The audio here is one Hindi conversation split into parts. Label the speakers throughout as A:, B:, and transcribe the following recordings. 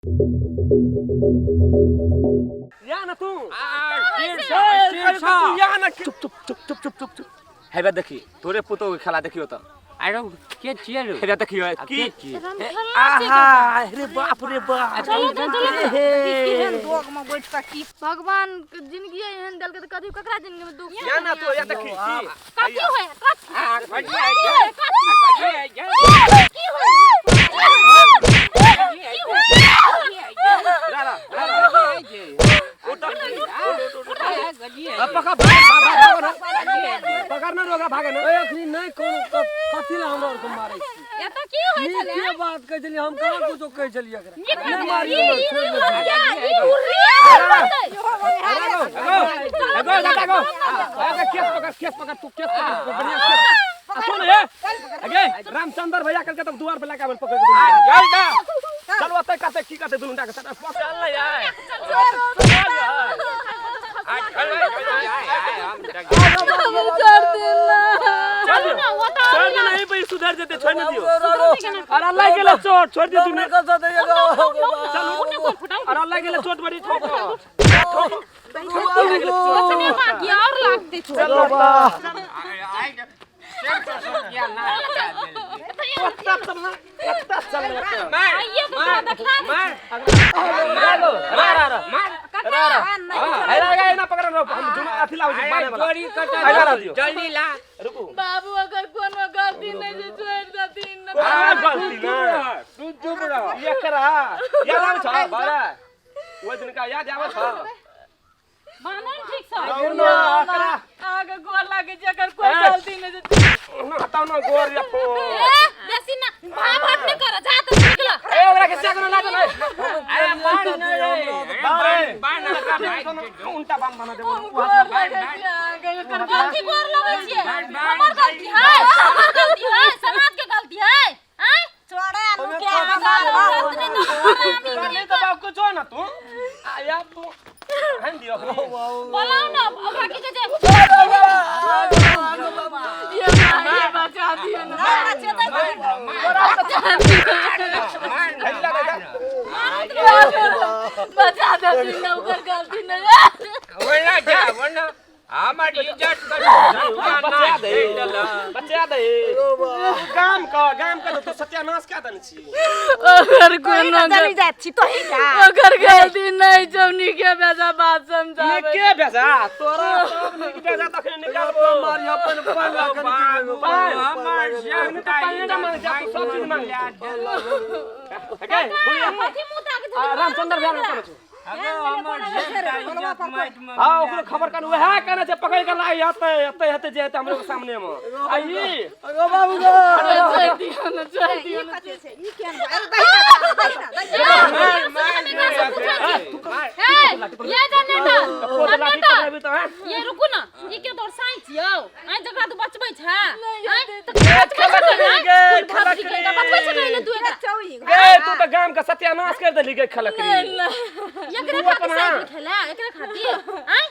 A: या ना तू
B: या ना
A: चुप चुप चुप चुप चुप चुप चुप है बे देखी तोरे पुतो के खेला देखियो त
C: अरे के चियर
A: है देखियो की
B: आहा अरे बाप रे बाप
D: चलो केहन दोग में बैठ का की भगवान जिंदगी एहन देल के त कभी ककरा जिंदगी में दुख
A: या ना तो या देखी
D: कथि होय
A: पकड़ना रोगा भागे ना
B: अखनी नहीं कोन कथि ला हमरा को मारै छी
D: या त की होय छले
B: के बात कह चली हम कहां कुछो कह चली एकरा
D: नहीं
B: मारी
A: केस पकड़ तू केस पकड़ बढ़िया केस सुन हे अगे रामचंद्र भैया करके तब द्वार पे लगा बन पकड़ के चल ओते काते की काते दुनुटा के पकड़ ले यार नहीं भाई सुधर जेते छोड़ दियो अरे अल्लाह के लिए चोट छोड़ दियो तूने अरे अल्लाह के लिए चोट बड़ी ठोक
D: और लागते
A: चलो
C: जल्दी ला
D: बाबू अगर कोनो गलती नहीं से छोड़ दतीन
A: गलती ना तू चुप रह ये करा याद आवे छ बारा वो दिन का याद आवे छ
D: मानन ठीक छ
A: करा
D: आगे गोर लागे जकर कोई गलती नहीं से
A: हटाओ ना गोर या फो
D: बेसी ना भाट नहीं कर जा त निकल
A: ए ओकरा के चेक ना दे
C: अरे मार
A: उल्टा बाम बना दे
D: गलती गोर लगे छे हमर गलती है समाज के गलती है हैं छोड़े अनु के
A: नहीं तो बाप कुछ हो ना तू आया तू हन दियो
D: बोलाओ ना अब बाकी के जे ये बचा दियो ना बचा दे ना ओकर गलती नहीं
C: वरना जा वरना हमारी इज्जत कर
A: बचा दे गाम का तो सत्यानाश का दन छी
D: अगर कोनो जनी जात छी तो ही जा अगर गलती नहीं जमनी के बेजा बात समझावे
A: के भेजा तोरा सब ने के भेजा तखने निकालबो
B: मारी अपन पाला
C: हमार जान
A: तो पानी ना मांग जा तू सब चीज मांग जा ओके बुढ़िया रामचंद्र भैया ना करो
C: हमार इज्जत मत
A: हां ओकरो खबर कर वह कहना छै पकड़ के लाई अते हते जे हमरे के सामने में आई
B: अगो बाबू गो
D: छोड़ दियो ना ई केन ये जनरेटर ये रुकू ना ई के तोर साइंस यौ आ जकरा तू बचबै छ
A: गे तू तो गाम का सत्यानाश कर देली गे खलक
D: एकरे खातिर साइकिल खेला एकरे खातिर हैं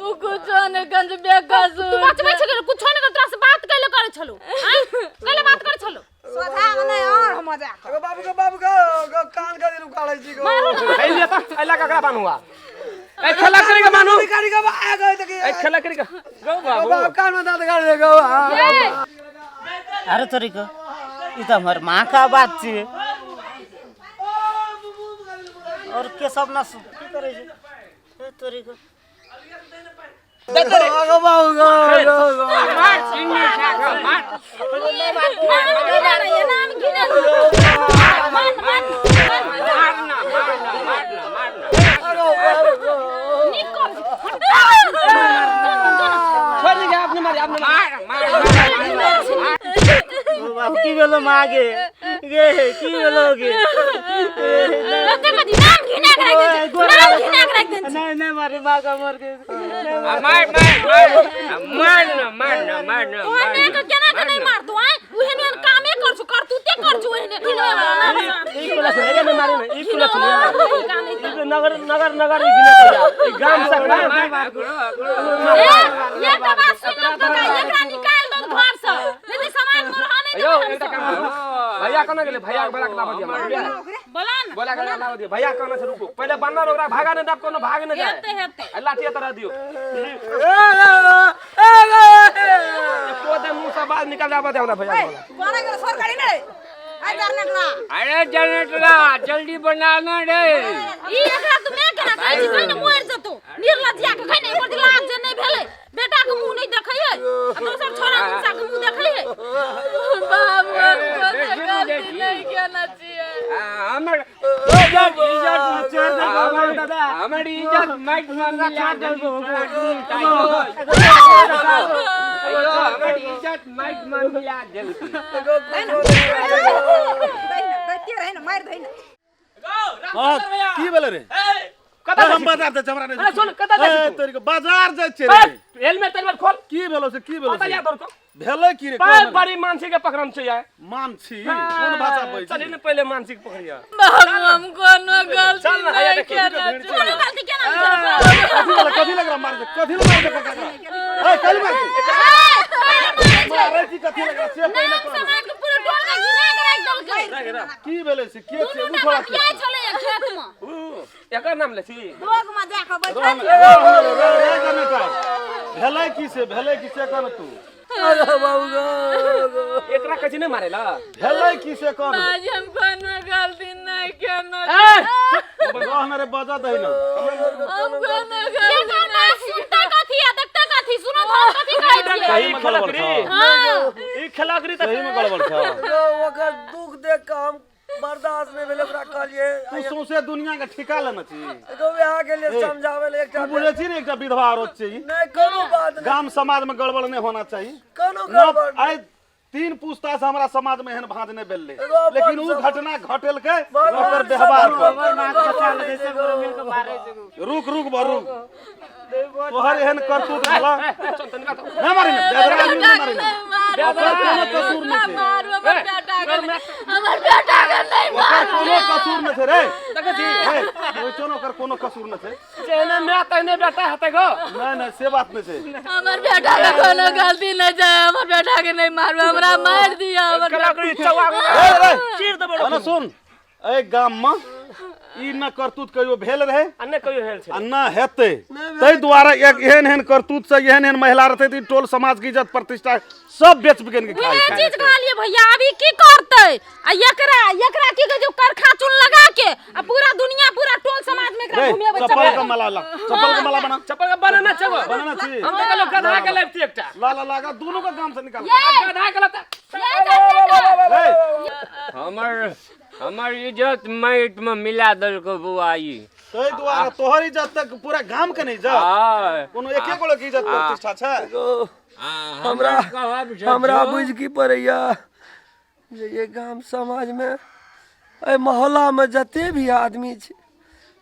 D: ओ कुछ ने गंज बेकसू तू बचबै छ कुछ ने तोरा से बात कैले करे छलो हैं कैले बात करे छलो सोधा नहीं और मजाक
B: अगो बाबू गो कान का दिन उखाड़ै छी गो
A: ए लिया त अल्लाह का बानू हुआ ए खेला करेगा मानो
B: गाड़ी का आ गए त
A: ए खेला करेगा गो बाबू
B: बाबू कान में दांत गाड़ दे गो
E: अरे तोरी को ई त हमर मां का बात छी और के सब ना की करे छै तोरी को
B: अगो बाबू गो
C: मार चिन्नी छाका मार
D: ये नाम गिने
C: मारना
B: अगो बाबू गो
D: निकल
A: छोड़ दे आपने मार
E: ओ बाबू की भेलो मागे गे की भेलो गे नहीं मारे मां का मर के
C: मार
D: नहीं मार तू आए उहेने कामे कर छु कर तू ते कर छु उहेने
A: ई कुला से नहीं मारे ना ई कुला से नगर ई गिने तो जा ई गाम से
D: ये तो बात सुन लो एकरा निकाल दो घर से नहीं समाज में रहने
A: अयो एकटा काम करू भैया कना गेले भैया के बड़ा के लावा दिया
D: बोला ना
A: बोला के लावा दिया भैया कना से रुको पहले बन्ना ओकरा भागा ने दाब कोनो भाग ने जाए
D: हेते
A: लाठी तरह दियो को दे मुंह से बात निकल जाबा दे हमरा भैया
F: कोना के सरकारी नहीं आई करने का
C: अरे जनरेटरा जल्दी बना ना रे
D: ई एकरा तू मैं केना कहै छी कहीं मोर जतो निर्लज्जिया के कहीं ऊपर लाज जे नहीं भेले बेटा के मुंह नहीं देखै है आ दोसर छोरा मुंह के मुंह देखै है बाबू हमको गलती नहीं करना चाहिए
C: हमर इज्जत छोड़ दे दादा हमर इज्जत माइक में मिला दे हमर इज्जत माइक में मिला दे
F: दैते रहे ना मार दे
B: हां की बोले रे
A: कदा
B: हम बाजार जा हमरा ने
A: अरे सुन कदा जा
B: तोरी के बाजार जा छे रे
A: हेलमेट तेलमेट खोल
B: की भेलो से की भेलो
A: पता या तोर को
B: भेले की रे
A: पाय बड़ी मानसी के पकड़म छै यार
B: मानसी कोन भाषा बोलै
A: चली ने पहले मानसी के पकड़िया
D: बाबू हमको नो गलती
A: चल ना आया
D: नहीं
A: देखिए
D: करना चाहिए गलती केना
B: कथी लग रहा मार दे कथी लग रहा पकड़ ए कल मार मारे की कथी लग रहा से पहले
D: समाज के पूरा टोल का घिना के रख दल
B: की भेले से के छे उ थोड़ा
D: क्या चले खेत में
A: एकर नाम ले छी
F: लोग में देखो बैठा
B: रे कने का भेले की से कन तू
A: अरे बाबू एकरा कछि ने मारेला
B: भेले की से कन
D: आज हमको नो गलती नहीं करना
B: रहन रे बजा दे ना
D: हमको नो गलती नहीं सुनता कथी है देखता कथी सुनो हम कथी कहै छी
B: सही में गड़बड़ छ
D: हां
A: ई खेलाकरी त
B: सही में गड़बड़ छ
G: ओकर दुख देख के हम बर्दाश्त नहीं भेल ओकरा कहलिए
B: तू सौंसे दुनिया के ठिका लेना छी
G: एगो बियाह के लिए समझावे ले एकटा
B: तू बुझे छी रे एकटा विधवा औरत छै
G: नहीं कोनो बात नहीं
B: गाम समाज में गड़बड़ नहीं होना चाहिए
G: कोनो गड़बड़ नहीं।
B: आइ 3 पूछता से हमरा समाज में एहन भांज नहीं बेलले
G: एगो अपन
B: लेकिन उ
G: सब-
B: घटना घटेल के
G: भगवान
B: ओकर
G: सब
B: व्यवहार
G: भगवान
B: पर
E: मां बचा ले जैसे गुरु मिल के मारे से
B: रुक बरुक तोहर एहन करतूत भला
A: चल तनिका तो
B: ना मारी ना बेदरा आदमी ना मारी ना ओकर कोनो कसूर नहीं छै
D: मारो बेटा के हमर बेटा के नहीं
B: ओकर कोनो कसूर नहीं छै रे
A: देखै छी
B: हे ओइ चोनो ओकर कोनो कसूर नहीं छै
A: जेने मैं तने बेटा हते गो
B: नहीं से बात नहीं छै
D: हमर बेटा के कोनो गलती नहीं है हमर बेटा के नहीं मारो हमरा मार दिया हमर
A: खेलाकरी चवा
B: रे
A: चीर दे बड़ो
B: अने सुन ए गाम में ई न करतूत कहियो भेल रहे
A: अन्ने कहियो हेल छै
B: आ न हेतै तै दुआरे एक एहन करतूत से एहन महिला रहते त टोल समाज की इज्जत प्रतिष्ठा सब बेच बिकन के खाई
D: ये चीज कहलिए भैया अभी की करते आ एकरा की जो करखा चुन लगा के आ पूरा दुनिया पूरा टोल समाज में एकरा घुमिया बच्चा
B: चप्पल का माला ला चप्पल का माला बना
A: चप्पल का बनाना छै गो
B: बनाना छी
A: हम तो कहलो गधा के लेबती एकटा
B: ला ला लागा दोनों का गाम से निकाल
A: गधा के लता
C: हमर इज्जत माइट में मिला दल को बुआई
B: तै दुआरे तोहर इज्जत तक पूरा गाम के नहीं जा कोनो एके गोलो की इज्जत प्रतिष्ठा छै
G: हमरा बुझ की पड़ैया जे ये गाम समाज में ए मोहल्ला में जते भी आदमी छै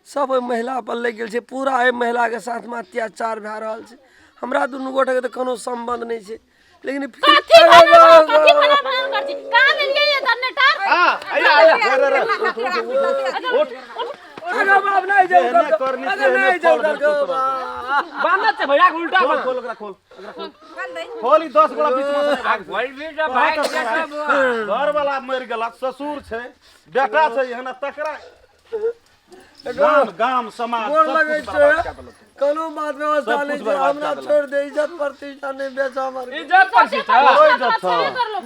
G: सब ओइ महिला पर लग गेल छै पूरा ए महिला के साथ में अत्याचार भए रहल छै हमरा दुनू गोटे के त कोनो संबंध नहीं छै लेकिन
D: कथी भला कर छी कहां लेलिए ये जनरेटर
B: हां आया रे उठ
G: अरे बाप नहीं जाऊ
B: एहने करनी से एहने फोड़
A: बांधत छै भैया के उल्टा
B: खोल ओकरा खोल खोल ई 10 गोला बीच में से भाग
C: बोल भी तो भाई कैसे बुआ
B: घर वाला मर गेला ससुर छै बेटा छै एहन तकरा गाम समाज
G: गोर
B: सब
G: लगे
B: कुछ बर्बाद
G: छै
B: कऽ देलक।
G: कोनो बात व्यवस्था
B: सब
G: नहीं
B: कुछ
G: छै
B: बर्बाद
G: हमरा
B: कऽ
G: छोड़ दे इज्जत प्रतिष्ठा नहीं बेचा हमर
A: इज्जत पर छी त
B: कोई इज्जत था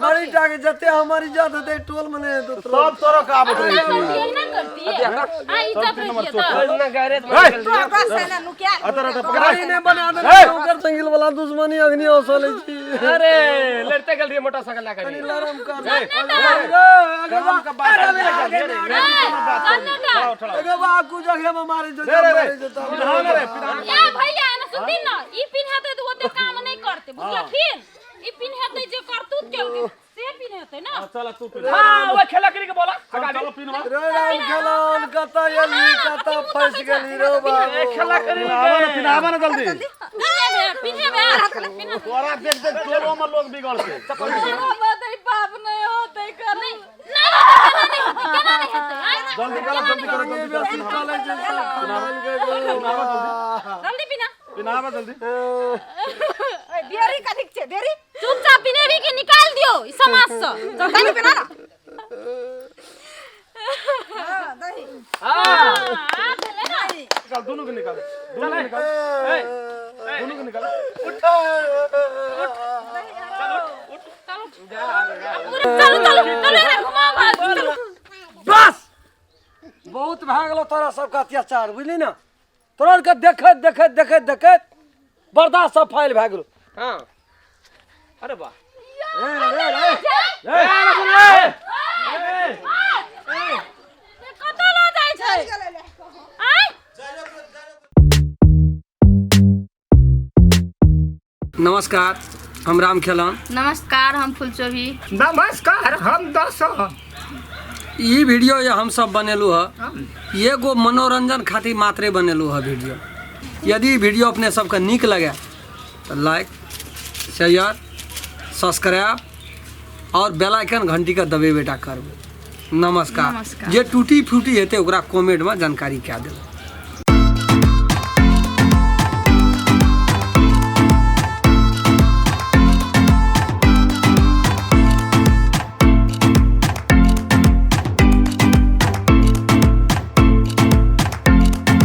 G: बड़ी टाके जते हमर इज्जत हेतै टोल में नहीं हेतै
B: सब तोरो का आबत रही छी
D: ये ना करती है हां इज्जत रखिए तो
A: ना गैरेज में चल दिया
F: बस है ना नुकिया
B: अतर अतर
G: गाड़ी नहीं बना दे
B: हे!
G: ओकर संगिल वाला दुश्मनी अग्नि औसले छी
A: अरे लड़ते गेल रही मोटरसाइकिल ला के
G: लरम कर
B: गाम का बात
G: एगो बाकू जगह में मारे जो
B: रे रे रे
G: मारे जो
B: पिधान रे पिधान
D: ए भैया ना सुनती ना ई पिन्हते तो ओते काम नहीं करते बुझलखिन ई पिन्हते जे करतूत के से पिन्हते ना
B: चल तू पिधान
A: हां वो खेलाकरी के बोला
B: चलो पिनवा
G: रे राम खेलान कता यली कता फंस गेली रो बाबू
A: खेलाकरी
B: पिनावा ना जल्दी
D: पिन्हे
B: तोरा देख देख टोलो में लोग बिगड़ के
D: बताई पाप नहीं होते कर नहीं
B: जल्दी करो
D: जल्दी पिना
B: पिनावा जल्दी
F: देरी का दिख छे देरी
D: चुपचाप पिने पी के निकाल दियो इस समाज से।
F: चल दही बना ना। हां दही।
D: हां चले ना।
B: निकाल दोनों को निकाल दोनों को निकाल दोनों को निकाल
D: चलो घुमाओ।
G: बस बहुत भए गेलो तोरा सबका अत्याचार बुझली ना। तोरा के देखत देखत देखत देखत बर्दाश्त सब फाइल भए गेलो।
A: हां अरे वाह
D: कतऽ लऽ जाइ छै? आय
G: नमस्कार हम राम खेलन।
D: नमस्कार हम फुलचोभी।
C: नमस्कार हम दसो।
G: ई वीडियो ये हम सब बनेलू है एगो मनोरंजन खातिर मात्रे बनेलू है वीडियो। यदि वीडियो अपने सबके नीक लगे तो लाइक शेयर सब्सक्राइब और बेल आइकन घंटी का दबेबेटा करबे। नमस्कार। जे टूटी फूटी हेते ओकरा कमेंट में जानकारी क्या देबे।